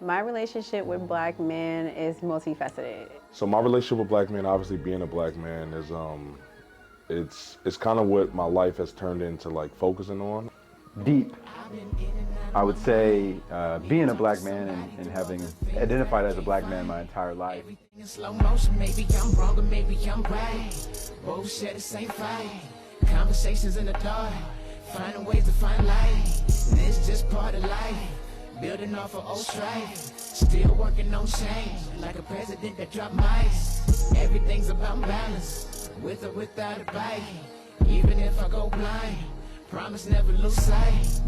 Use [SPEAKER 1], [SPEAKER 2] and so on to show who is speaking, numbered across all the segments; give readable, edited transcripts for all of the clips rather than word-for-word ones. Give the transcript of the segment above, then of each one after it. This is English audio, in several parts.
[SPEAKER 1] My relationship with black men is multifaceted.
[SPEAKER 2] So my relationship with black men, obviously being a black man, is it's kind of what my life has turned into, like focusing on.
[SPEAKER 3] Deep. I would say being a black man and having identified as a black man my entire life.
[SPEAKER 4] In slow motion, maybe I'm wrong or maybe I'm right. Both share the same fight. Conversations in the dark, finding ways to find light. This just part of life, building off of old strife. Still working on change, like a president that dropped mice. Everything's about balance, with or without a bite. Even if I go blind, promise never lose sight.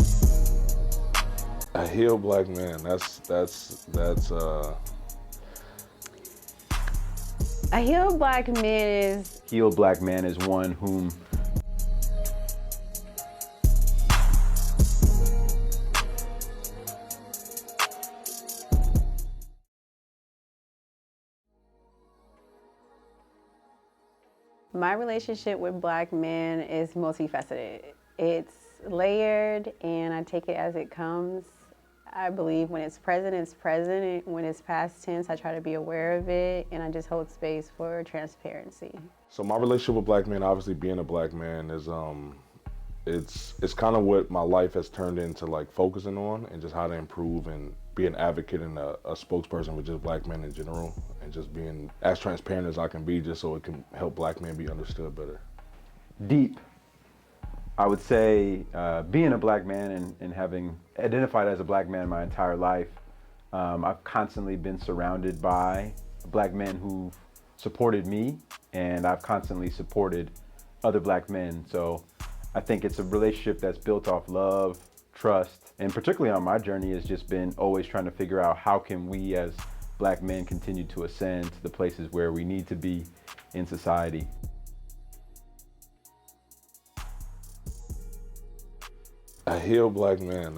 [SPEAKER 2] A healed black man.
[SPEAKER 1] A healed black man is
[SPEAKER 3] Healed black man is one whom
[SPEAKER 1] my relationship with black men is multifaceted. It's layered and I take it as it comes. I believe when it's present, it's present. When it's past tense, I try to be aware of it and I just hold space for transparency.
[SPEAKER 2] So my relationship with black men, obviously being a black man, is it's kind of what my life has turned into, like focusing on and just how to improve and be an advocate and a spokesperson with just black men in general, and just being as transparent as I can be, just so it can help black men be understood better.
[SPEAKER 3] deep. I would say being a black man and having identified as a black man my entire life, I've constantly been surrounded by black men who've supported me, and I've constantly supported other black men. So I think it's a relationship that's built off love, trust, and particularly on my journey has just been always trying to figure out how can we as black men continue to ascend to the places where we need to be in society.
[SPEAKER 2] A healed black man.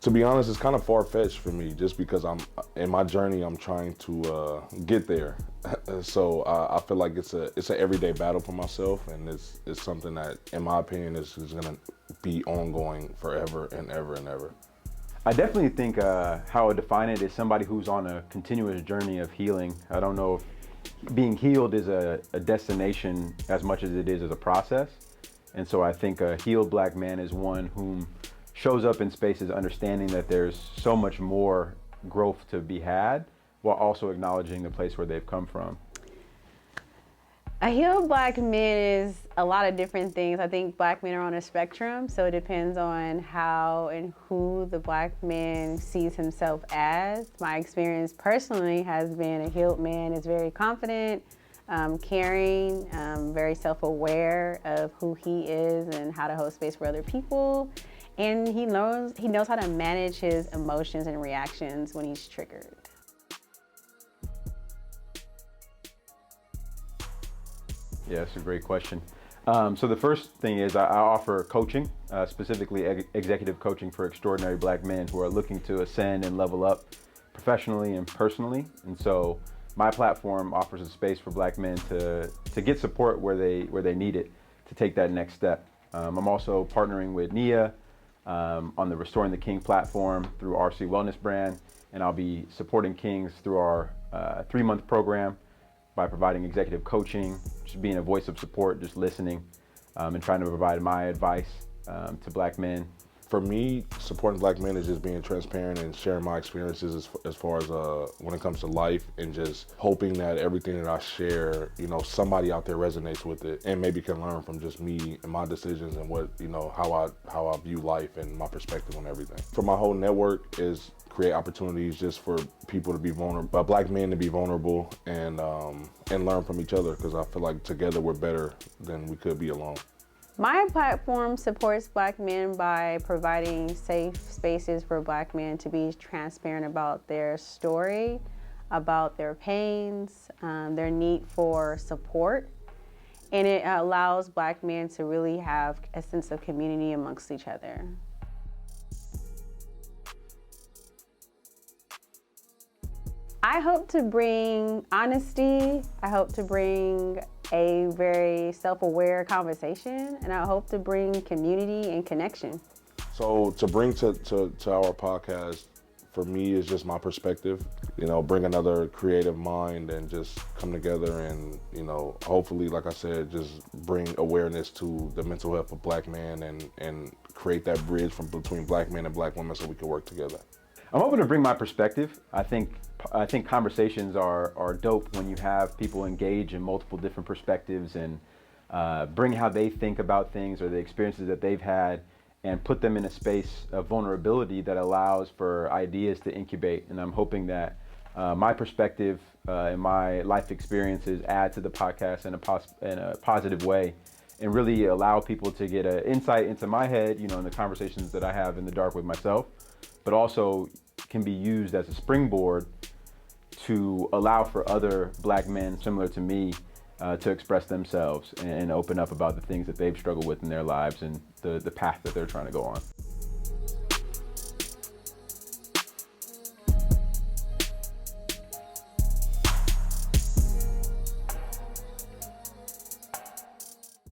[SPEAKER 2] To be honest, it's kind of far-fetched for me, just because I'm in my journey. I'm trying to get there, so I feel like it's an everyday battle for myself, and it's something that, in my opinion, is gonna be ongoing forever and ever and ever.
[SPEAKER 3] I definitely think how I define it is somebody who's on a continuous journey of healing. I don't know if being healed is a destination as much as it is a process. And so I think a healed black man is one whom shows up in spaces understanding that there's so much more growth to be had, while also acknowledging the place where they've come from.
[SPEAKER 1] A healed black man is a lot of different things. I think black men are on a spectrum, so it depends on how and who the black man sees himself as. My experience personally has been a healed man is very confident, caring, very self-aware of who he is and how to hold space for other people. And he knows how to manage his emotions and reactions when he's triggered.
[SPEAKER 3] Yeah, that's a great question. So the first thing is I offer coaching, specifically executive coaching for extraordinary black men who are looking to ascend and level up professionally and personally. And so my platform offers a space for black men to get support where they need it to take that next step. I'm also partnering with Nia on the Restoring the King platform through RC Wellness brand, and I'll be supporting Kings through our 3-month program by providing executive coaching, just being a voice of support, just listening, and trying to provide my advice to black men.
[SPEAKER 2] For me, supporting black men is just being transparent and sharing my experiences as far as when it comes to life, and just hoping that everything that I share, somebody out there resonates with it and maybe can learn from just me and my decisions and what, how I view life and my perspective on everything. For my whole network is create opportunities just for people to be vulnerable, black men to be vulnerable and learn from each other, because I feel like together we're better than we could be alone.
[SPEAKER 1] My platform supports black men by providing safe spaces for black men to be transparent about their story, about their pains, their need for support. And it allows black men to really have a sense of community amongst each other. I hope to bring honesty. I hope to bring a very self-aware conversation, and I hope to bring community and connection.
[SPEAKER 2] So to bring to our podcast, for me, is just my perspective. You know, bring another creative mind and just come together and, you know, hopefully, like I said, just bring awareness to the mental health of Black men and create that bridge from between Black men and Black women so we can work together.
[SPEAKER 3] I'm hoping to bring my perspective. I think conversations are dope when you have people engage in multiple different perspectives and bring how they think about things or the experiences that they've had and put them in a space of vulnerability that allows for ideas to incubate. And I'm hoping that my perspective and my life experiences add to the podcast in a positive way and really allow people to get an insight into my head, you know, in the conversations that I have in the dark with myself, but also can be used as a springboard to allow for other Black men similar to me to express themselves and open up about the things that they've struggled with in their lives and the path that they're trying to go on.